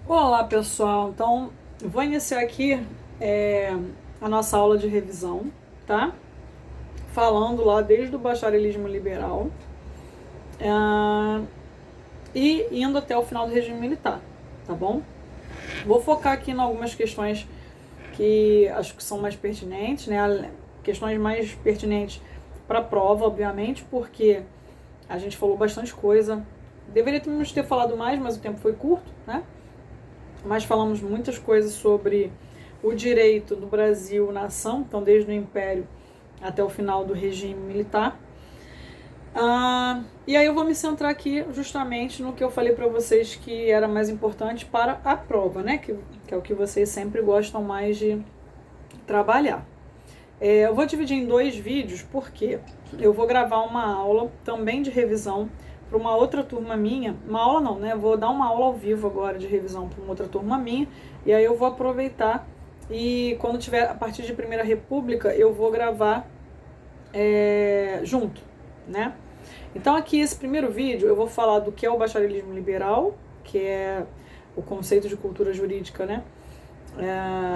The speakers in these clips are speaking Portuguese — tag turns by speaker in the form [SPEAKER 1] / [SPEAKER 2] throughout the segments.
[SPEAKER 1] Olá, pessoal. Então, eu vou iniciar aqui a nossa aula de revisão, tá? Falando lá desde o bacharelismo liberal e indo até o final do regime militar, tá bom? Vou focar aqui em algumas questões que acho que são mais pertinentes, né? Questões mais pertinentes para a prova, obviamente, porque a gente falou bastante coisa. Deveríamos ter falado mais, mas o tempo foi curto, né? Mas falamos muitas coisas sobre o direito do Brasil nação, então desde o Império até o final do regime militar. E aí eu vou me centrar aqui justamente no que eu falei para vocês que era mais importante para a prova, né? Que é o que vocês sempre gostam mais de trabalhar. Eu vou dividir em 2 vídeos porque eu vou gravar uma aula também de revisão para uma outra turma minha. Uma aula não, né? Vou dar uma aula ao vivo agora de revisão para uma outra turma minha. E aí eu vou aproveitar e quando tiver a partir de Primeira República eu vou gravar junto, né? Então aqui esse primeiro vídeo eu vou falar do que é o bacharelismo liberal, que é o conceito de cultura jurídica, né?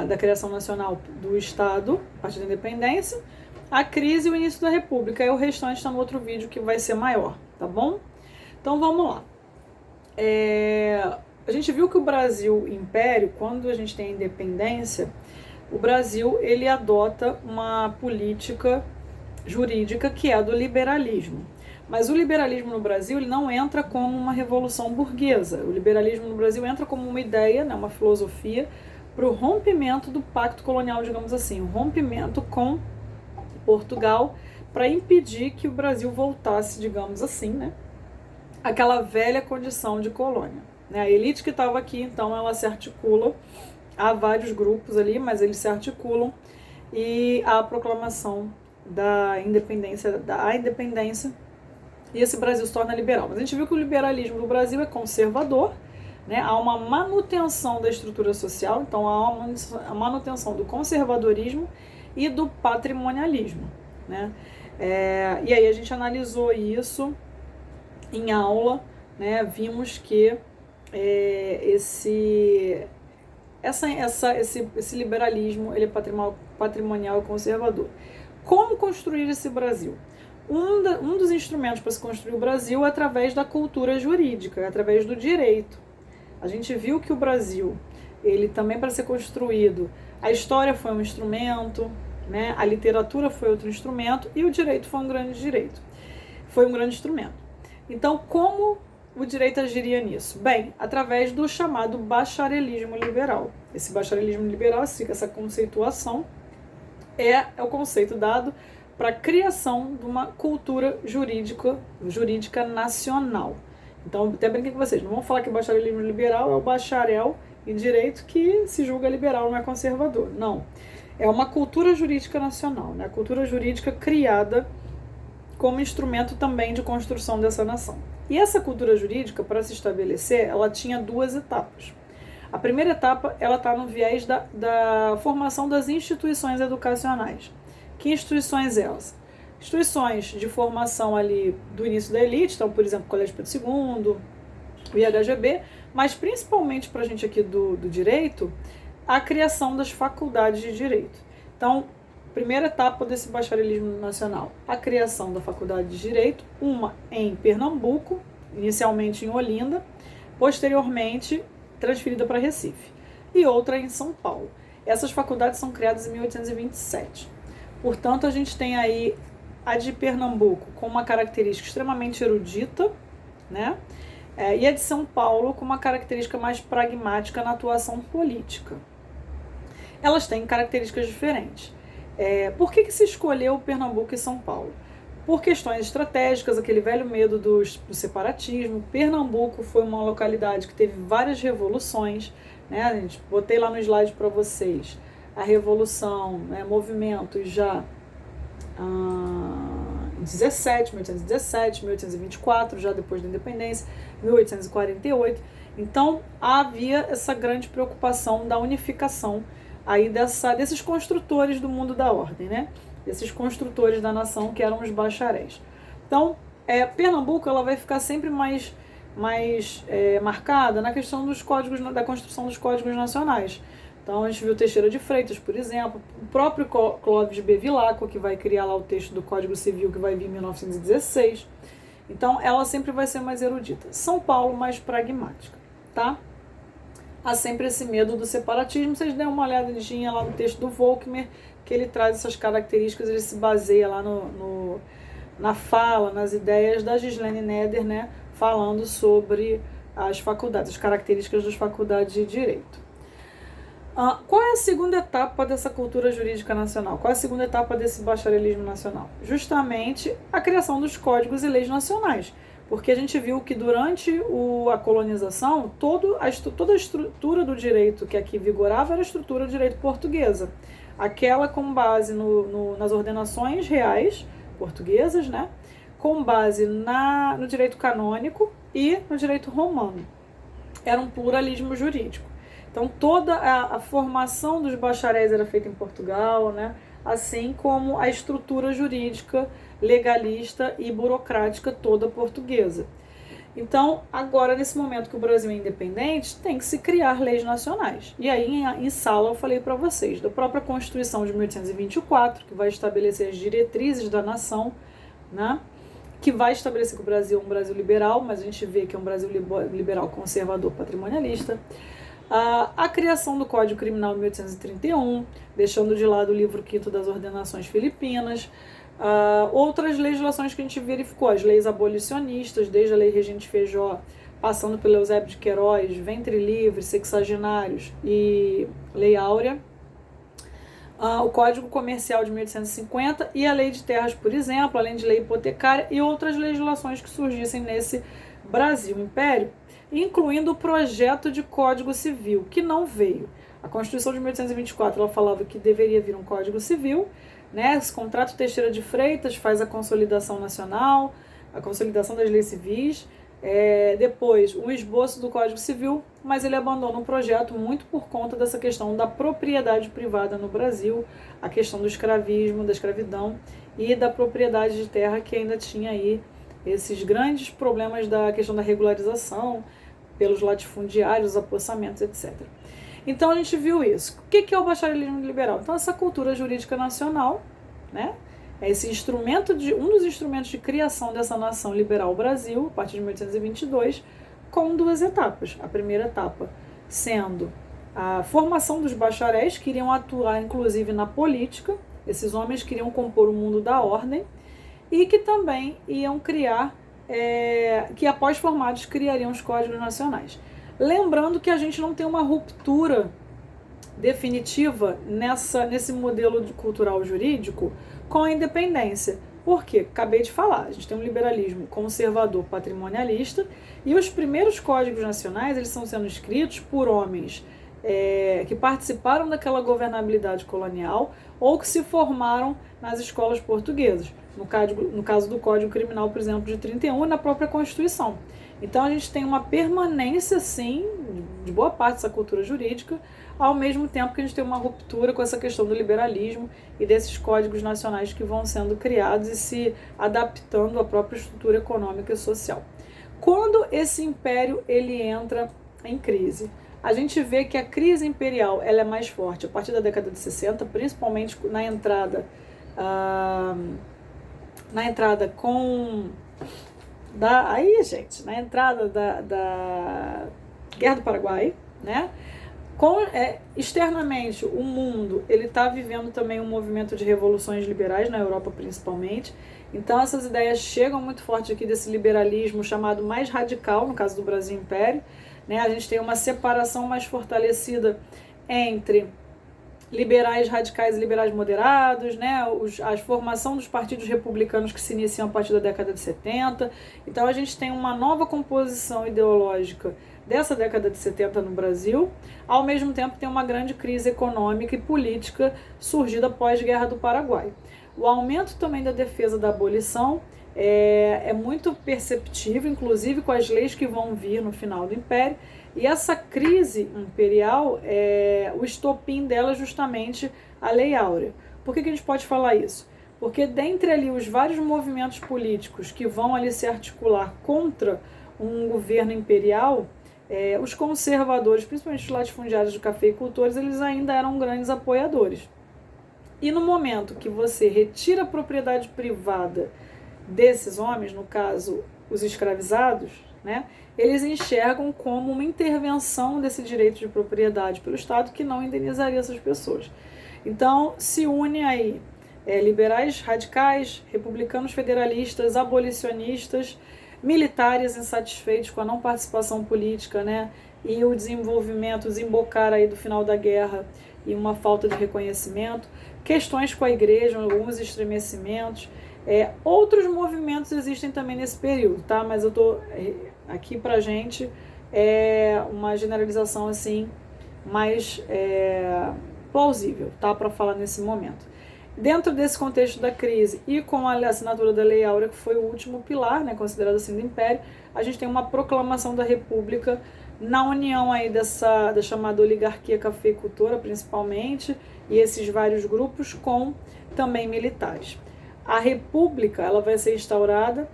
[SPEAKER 1] Da criação nacional do Estado, a partir da independência, a crise e o início da República. E o restante está no outro vídeo que vai ser maior, tá bom? Então vamos lá. A gente viu que o Brasil Império, quando a gente tem a independência, o Brasil ele adota uma política jurídica que é a do liberalismo. Mas o liberalismo no Brasil ele não entra como uma revolução burguesa. O liberalismo no Brasil entra como uma ideia, né, uma filosofia para o rompimento do pacto colonial, digamos assim, o rompimento com Portugal para impedir que o Brasil voltasse, digamos assim, né, aquela velha condição de colônia. A elite que estava aqui, então, ela se articula, há vários grupos ali, mas eles se articulam e há a proclamação da independência, e esse Brasil se torna liberal. Mas a gente viu que o liberalismo do Brasil é conservador, né? Há uma manutenção da estrutura social, então há uma manutenção do conservadorismo e do patrimonialismo, né? E aí a gente analisou isso em aula, né? Vimos que esse liberalismo ele é patrimonial e conservador. Como construir esse Brasil? Um dos instrumentos para se construir o Brasil é através da cultura jurídica, é através do direito. A gente viu que o Brasil, ele também para ser construído, a história foi um instrumento, né? A literatura foi outro instrumento e o direito foi um grande instrumento. Então, como o direito agiria nisso? Bem, através do chamado bacharelismo liberal. Esse bacharelismo liberal, essa conceituação, é o conceito dado para a criação de uma cultura jurídica nacional. Então, até brinquei com vocês, não vamos falar que o bacharelismo liberal é o bacharel em direito que se julga liberal, não é conservador. Não. É uma cultura jurídica nacional, né? A cultura jurídica criada como instrumento também de construção dessa nação. E essa cultura jurídica, para se estabelecer, ela tinha 2 etapas. A primeira etapa, ela está no viés da formação das instituições educacionais. Que instituições elas? Instituições de formação ali do início da elite, então, por exemplo, o Colégio Pedro II, o IHGB, mas principalmente para a gente aqui do direito, a criação das faculdades de direito. Então, primeira etapa desse bacharelismo nacional, a criação da faculdade de direito, uma em Pernambuco, inicialmente em Olinda, posteriormente transferida para Recife, e outra em São Paulo. Essas faculdades são criadas em 1827. Portanto, a gente tem aí a de Pernambuco com uma característica extremamente erudita, né? E a de São Paulo com uma característica mais pragmática na atuação política. Elas têm características diferentes. Por que se escolheu Pernambuco e São Paulo? Por questões estratégicas, aquele velho medo do separatismo. Pernambuco foi uma localidade que teve várias revoluções, né? A gente botei lá no slide para vocês a revolução, né? Movimentos já em 1817, 1824, já depois da independência, 1848. Então havia essa grande preocupação da unificação aí desses construtores do mundo da ordem, né? Desses construtores da nação que eram os bacharéis. Então, Pernambuco ela vai ficar sempre mais marcada na questão dos códigos, da construção dos códigos nacionais. Então a gente viu Teixeira de Freitas, por exemplo, o próprio Clóvis Bevilacqua, que vai criar lá o texto do Código Civil, que vai vir em 1916. Então ela sempre vai ser mais erudita. São Paulo, mais pragmática, tá? Há sempre esse medo do separatismo. Vocês deem uma olhadinha lá no texto do Volckmer, que ele traz essas características, ele se baseia lá na fala, nas ideias da Ghislaine Neder, né, falando sobre as faculdades, as características das faculdades de Direito. Qual é a segunda etapa dessa cultura jurídica nacional? Qual é a segunda etapa desse bacharelismo nacional? Justamente a criação dos códigos e leis nacionais. Porque a gente viu que durante a colonização, toda a estrutura do direito que aqui vigorava era a estrutura do direito portuguesa. Aquela com base nas ordenações reais portuguesas, né? Com base no direito canônico e no direito romano. Era um pluralismo jurídico. Então, toda a formação dos bacharéis era feita em Portugal, né? Assim como a estrutura jurídica, legalista e burocrática toda portuguesa. Então, agora, nesse momento que o Brasil é independente, tem que se criar leis nacionais. E aí, em sala, eu falei para vocês da própria Constituição de 1824, que vai estabelecer as diretrizes da nação, né? Que vai estabelecer que o Brasil é um Brasil liberal, mas a gente vê que é um Brasil liberal conservador patrimonialista. A criação do Código Criminal de 1831, deixando de lado o livro 5º das Ordenações Filipinas, outras legislações que a gente verificou, as leis abolicionistas, desde a Lei Regente Feijó, passando pelo Eusébio de Queiroz, Ventre Livre, Sexagenários e Lei Áurea, o Código Comercial de 1850 e a Lei de Terras, por exemplo, além de lei hipotecária e outras legislações que surgissem nesse Brasil Império, incluindo o projeto de Código Civil, que não veio. A Constituição de 1824 ela falava que deveria vir um Código Civil, né? Esse contrato Teixeira de Freitas faz a consolidação nacional, a consolidação das leis civis, depois o esboço do Código Civil, mas ele abandona um projeto muito por conta dessa questão da propriedade privada no Brasil, a questão do escravismo, da escravidão e da propriedade de terra, que ainda tinha aí esses grandes problemas da questão da regularização pelos latifundiários, apossamentos, etc. Então a gente viu isso. O que é o bacharelismo liberal? Então essa cultura jurídica nacional, né? É esse instrumento um dos instrumentos de criação dessa nação liberal Brasil, a partir de 1822, com duas etapas. A primeira etapa sendo a formação dos bacharéis, que iriam atuar inclusive na política, esses homens queriam compor o mundo da ordem, e que também iam criar, que após formados criariam os códigos nacionais. Lembrando que a gente não tem uma ruptura definitiva nesse modelo cultural jurídico com a independência. Por quê? Acabei de falar, a gente tem um liberalismo conservador patrimonialista e os primeiros códigos nacionais eles estão sendo escritos por homens que participaram daquela governabilidade colonial ou que se formaram nas escolas portuguesas. No caso do Código Criminal, por exemplo, de 31 e na própria Constituição. Então a gente tem uma permanência, sim, de boa parte dessa cultura jurídica, ao mesmo tempo que a gente tem uma ruptura com essa questão do liberalismo e desses códigos nacionais que vão sendo criados e se adaptando à própria estrutura econômica e social. Quando esse império ele entra em crise, a gente vê que a crise imperial ela é mais forte a partir da década de 60, principalmente na entrada da Guerra do Paraguai, né? Externamente, o mundo ele está vivendo também um movimento de revoluções liberais, na Europa principalmente. Então, essas ideias chegam muito forte aqui desse liberalismo chamado mais radical, no caso do Brasil Império. Né? A gente tem uma separação mais fortalecida entre liberais radicais e liberais moderados, né? A formação dos partidos republicanos que se iniciam a partir da década de 70. Então, a gente tem uma nova composição ideológica dessa década de 70 no Brasil, ao mesmo tempo tem uma grande crise econômica e política surgida após a Guerra do Paraguai. O aumento também da defesa da abolição é muito perceptível, inclusive com as leis que vão vir no final do Império, e essa crise imperial, o estopim dela é justamente a Lei Áurea. Por que a gente pode falar isso? Porque dentre ali os vários movimentos políticos que vão ali se articular contra um governo imperial, os conservadores, principalmente os latifundiários de cafeicultores, eles ainda eram grandes apoiadores. E no momento que você retira a propriedade privada desses homens, no caso, os escravizados, né, eles enxergam como uma intervenção desse direito de propriedade pelo Estado que não indenizaria essas pessoas. Então, se une aí liberais radicais, republicanos federalistas, abolicionistas, militares insatisfeitos com a não participação política, né, e o desenvolvimento, desembocar aí do final da guerra e uma falta de reconhecimento, questões com a igreja, alguns estremecimentos, outros movimentos existem também nesse período, tá? Mas eu tô aqui pra gente uma generalização assim mais plausível, tá? Para falar nesse momento. Dentro desse contexto da crise e com a assinatura da Lei Áurea, que foi o último pilar, né, considerado assim do Império, a gente tem uma proclamação da República na união aí da chamada oligarquia cafeicultora, principalmente, e esses vários grupos com também militares. A República, ela vai ser instaurada,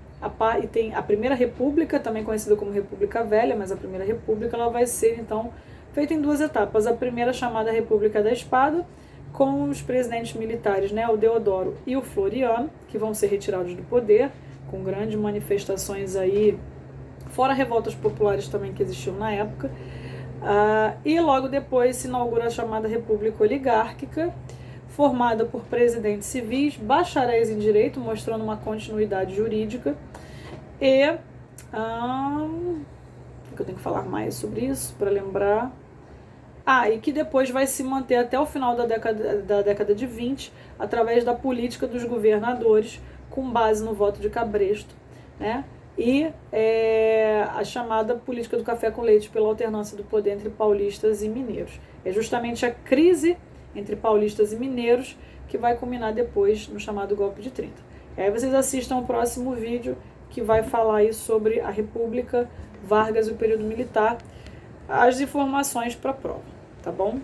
[SPEAKER 1] e tem a Primeira República, também conhecida como República Velha, mas a Primeira República ela vai ser, então, feita em duas etapas. A primeira, chamada República da Espada, com os presidentes militares, né, o Deodoro e o Floriano, que vão ser retirados do poder, com grandes manifestações aí, fora revoltas populares também que existiam na época. E logo depois se inaugura a chamada República Oligárquica, formada por presidentes civis, bacharéis em direito, mostrando uma continuidade jurídica, e eu tenho que falar mais sobre isso para lembrar. E que depois vai se manter até o final da década de 20, através da política dos governadores, com base no voto de cabresto, né? E a chamada política do café com leite pela alternância do poder entre paulistas e mineiros. É justamente a crise entre paulistas e mineiros que vai culminar depois no chamado golpe de 30. E aí vocês assistam o próximo vídeo que vai falar aí sobre a República, Vargas e o período militar, as informações para a prova, tá bom?